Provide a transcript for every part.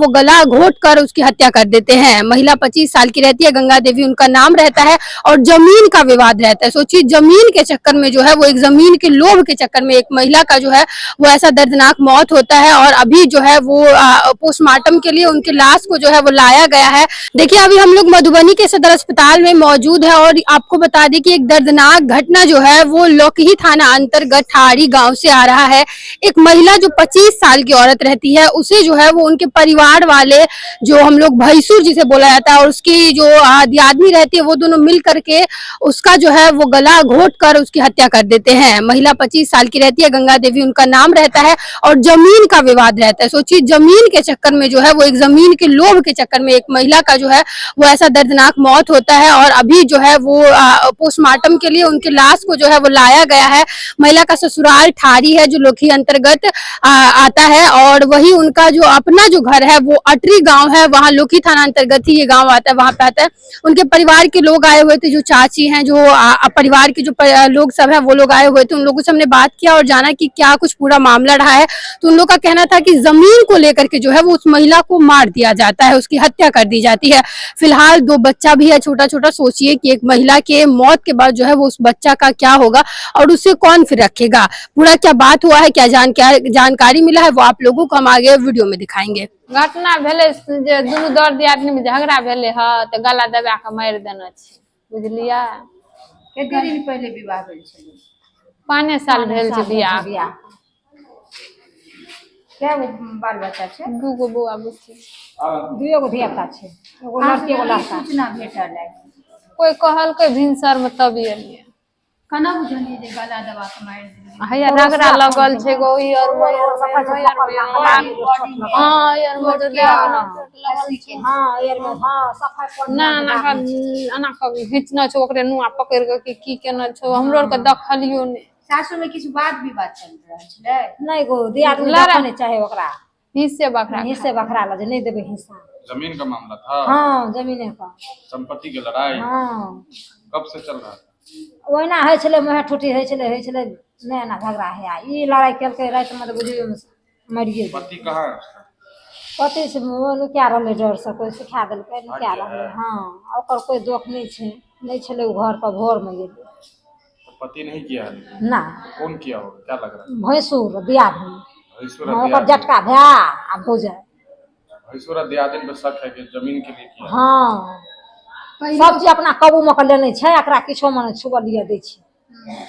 वो गला घोट कर उसकी हत्या कर देते हैं। महिला 25 साल की रहती है, गंगा देवी उनका नाम रहता है और जमीन का विवाद रहता है। सोचिए, जमीन के चक्कर में जो है वो एक जमीन के लोभ के चक्कर में एक महिला का जो है वो ऐसा दर्दनाक मौत होता है और अभी जो है वो पोस्टमार्टम के लिए उनकी लाश को जो है वो लाया गया है। देखिए, अभी हम लोग मधुबनी के सदर अस्पताल में मौजूद है और आपको बता दें कि एक दर्दनाक घटना जो है वो लोकही थाना अंतर्गत ठाड़ी गाँव से आ रहा है। एक महिला जो 25 साल की औरत रहती है, उसे जो है वो उनके परिवार वाले, जो हम लोग भैंसुर जिसे बोला जाता है, और उसकी जो आदमी रहती है, वो दोनों मिल करके उसका जो है वो गला घोट कर उसकी हत्या कर देते हैं। महिला 25 साल की रहती है, गंगा देवी उनका नाम रहता है और जमीन का विवाद रहता है। सोचिए, जमीन के चक्कर में जो है वो एक जमीन के लोभ के चक्कर में एक महिला का जो है वो ऐसा दर्दनाक मौत होता है और अभी जो है वो पोस्टमार्टम के लिए उनकी लाश को जो है वो लाया गया है। महिला का ससुराल ठाड़ी है जो लोकही अंतर्गत आता है और वही उनका जो अपना जो घर है वो अटरी गांव है, वहां लोकही थाना अंतर्गत ही ये गांव आता है, वहां पे आता है। उनके परिवार के लोग आए हुए थे, जो चाची हैं, जो परिवार के जो लोग सब है वो लोग आए हुए थे। उन लोगों से हमने बात किया और जाना कि क्या कुछ पूरा मामला रहा है। तो उन लोग का कहना था कि जमीन को लेकर के जो है वो उस महिला को मार दिया जाता है, उसकी हत्या कर दी जाती है। फिलहाल 2 बच्चा भी है छोटा छोटा। सोचिए कि एक महिला के मौत के बाद जो है वो उस बच्चा का क्या होगा और उसे कौन फिर रखेगा। पूरा क्या बात हुआ है, क्या जानकारी मिला है, वो आप लोगों को हम आगे वीडियो में दिखाएंगे। घटना भेले जे दुनू दर दियादनी में झगड़ा भेले ह त गला दबा के मार देना छै, बुझलिया। कते दिन पहले विवाह भेल छलै? 5 साल भेल छै बियाह। क्या बाल बच्चा छै? 2 गो बौआ बुच्ची, 2 गो धिया पुता छै, एगो लड़की एगो लड़का। सूचना भेटल है, कोई कहलकै भिनसर में तब एलिए। कना बुझलिए जे गला दबा के मार देलिए? हैया रगड़ा लगल छै गो ई और हां यार मत दे हां यार में हां सफाई पर ना ना कभी घिचना छो ओकरे नुआ पकड़ के की केना छो, हमरो के देखलियो ने। सासुर में किछु बात विवाद चल रहल छलै? नहीं गो दियादनी नहीं चाहे ओकरा हिस्से बखरा ला जे नहीं देबे हिस्सा। जमीन का मामला था? हाँ, जमीने का। संपत्ति की लड़ाई? हाँ। कब से चल रहा था? ओहिना है छले, मुहे ठुठी है छले नया झगड़ा है। ई लड़ाई केलकै रात में तो बुझियो मरिए। पति कहाँ है उसका? पति से लुका रहले, डर से कोई सिखा देलकै, लुका रहले। हां, ओकर कोई दोख नहीं छे, नहीं छले घर पर भोर में गेले। पति नहीं किया है? ना। कौन किया होगा, क्या लग रहा है? भैंसुर दियादनी। भैंसुर ओकर जटका भैया आ भौजाई। भैंसुर दियादनी पे शक है कि जमीन के लिए किया। हां, सब चीज अपना काबू में कर लेने छै, एकरा किछो मन छुबल लिया दै छै।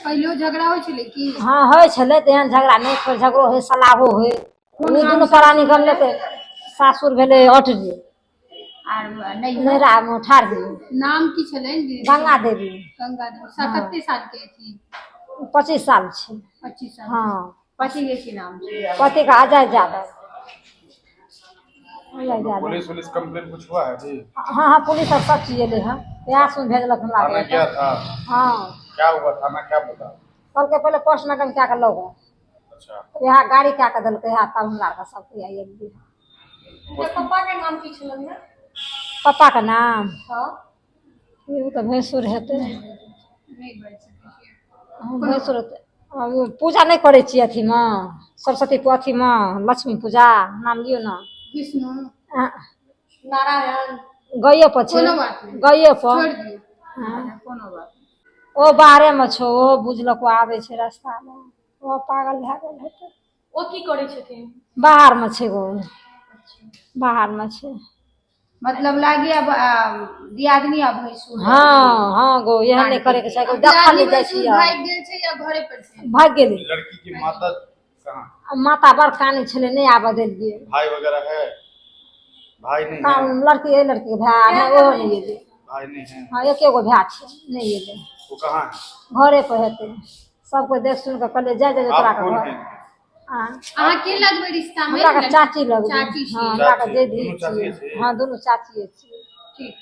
पहले झगड़ा हो छले की? हां, होय छले, तेहन झगड़ा नहीं, फिर झगड़ो है, सलाहो है। उ दुनु प्राणी कर लेते। सासुर भेले अटरी आर नैरा में ठाड़ी। नाम की छले? गंगा देवी। गंगा देवी। कते साल के थी? 25 साल छे। 25 साल। हां। पति के की नाम छे? पति का अजय यादव। पुलिस कंप्लेंट कुछ हुआ है जी? हाँ हाँ, पुलिस और सब चीज ले है, प्रयास में भेजलक हमरा। थाना गया था? हाँ। क्या हुआ, थाना क्या बोला? कल के पहले पोस्टमार्टम क्या कर लोग। अच्छा। तो यहाँ गाड़ी क्या कर दिलके है, तब हमरा का सब आइए। पापा के नाम की छलन? पापा का नाम? हां, ये तो भैंसुर हेते। नहीं बोल सके। भैंसुर हेते। पूजा नहीं करे छी अथी में, सरस्वती अथी में, लक्ष्मी पूजा नाम लियो ना। विष्णु, नारायण, गइयो पर छे, गइयो पर। छोड़ दिए। हां, कोनो बात। ओ बाहरे में छो, ओ बुझलको आवे छे रास्ता में, ओ पागल भ गेल हेते। ओ की करे छथिन? बाहर में छे गो, बाहर में छे। मतलब लागिया दियादनी आ भैंसुर? हाँ हाँ गो, यह नहीं करे के चाहिए। देखा ले जाय छी, भाग गेल छे या घरे पर छे? भाग गेली। लड़की की माता कहाँ? माता बड़ कानी छले, नहीं आबे देलिए। भाई वगैरह है? भाई नहीं काम है? लड़की है, लड़की भाई है, वो नहीं एले। भाई नहीं है? हाँ, एके गो भाई छे, नहीं एले। वो कहाँ है? घरे पर हेते। सबको देख सुन के कहले जाय जाय तोरा आप के कौन घर। है? हां, के लगबे रिश्ता में? हमरा का चाची लगबे। चाची छी। हां, हमरा का दे दी। दोनों चाची छी? हां, दोनों चाची छी। ठीक।